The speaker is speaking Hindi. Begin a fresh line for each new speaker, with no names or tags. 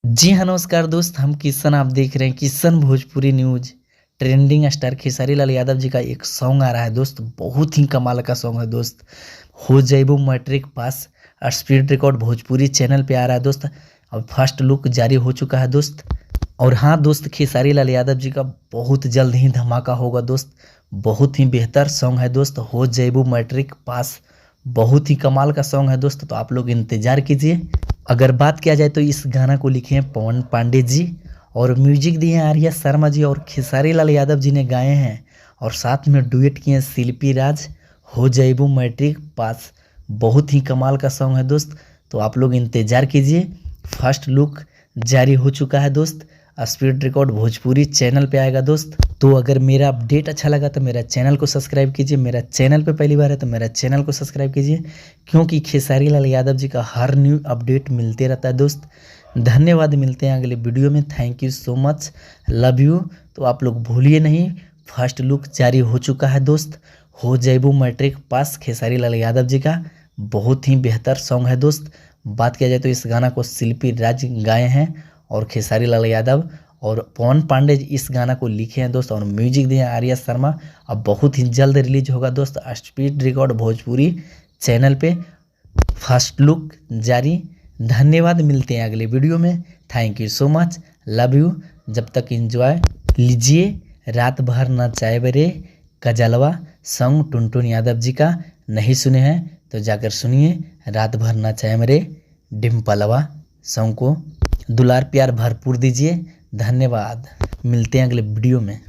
जी हाँ, नमस्कार दोस्त। हम किशन, आप देख रहे हैं Kishan Bhojpuri news. Trending star Khesari Lal Yadav ji का एक सॉन्ग आ रहा है दोस्त, बहुत ही कमाल का सॉन्ग है दोस्त। हो जाइबू matric pass, speed record Bhojpuri channel पे आ रहा है दोस्त। अब फर्स्ट लुक जारी हो चुका है दोस्त। और हाँ दोस्त, खेसारी लाल यादव जी का बहुत जल्द ही धमाका होगा दोस्त। बहुत ही बेहतर सॉन्ग है दोस्त, हो जाइबू मैट्रिक पास। बहुत ही कमाल का सॉन्ग है दोस्त, तो आप लोग इंतजार कीजिए। अगर बात किया जाए तो इस गाना को लिखे हैं पवन पांडे जी, और म्यूजिक दिए हैं आर्या शर्मा जी, और खेसारी लाल यादव जी ने गाए हैं। और साथ में डुएट किए हैं शिल्पी राज। हो जाइबू मैट्रिक पास, बहुत ही कमाल का सॉन्ग है दोस्त, तो आप लोग इंतजार कीजिए। फर्स्ट लुक जारी हो चुका है दोस्त। स्पीड रिकॉर्ड भोजपुरी चैनल पे आएगा दोस्त। तो अगर मेरा अपडेट अच्छा लगा तो मेरा चैनल को सब्सक्राइब कीजिए। मेरा चैनल पे पहली बार है तो मेरा चैनल को सब्सक्राइब कीजिए, क्योंकि खेसारी लाल यादव जी का हर न्यू अपडेट मिलते रहता है दोस्त। धन्यवाद, मिलते हैं अगले वीडियो में। Thank you so much, love you. तो आप लोग भूलिए नहीं, फर्स्ट लुक जारी हो चुका है दोस्त। हो जाइबू मैट्रिक पास, खेसारी लाल यादव जी का बहुत ही बेहतर सॉन्ग है दोस्त। बात किया जाए तो इस गाना को शिल्पी राज गाए हैं, और खेसारी लाल यादव और पवन पांडे इस गाना को लिखे हैं दोस्त, और म्यूजिक दिए हैं आर्या शर्मा। अब बहुत ही जल्द रिलीज होगा दोस्त स्पीड रिकॉर्ड भोजपुरी चैनल पे। फर्स्ट लुक जारी। धन्यवाद, मिलते हैं अगले वीडियो में। Thank you so much, love you. जब तक एंजॉय लीजिए। रात भर नचाए बरे गजलवा सॉन्ग टुनटुन यादव जी का, नहीं सुने हैं तो जाकर सुनिए। रात भर नचाए मेरे डिम्पलवा सॉन्ग को दुलार प्यार भरपूर दीजिए। धन्यवाद, मिलते हैं अगले वीडियो में।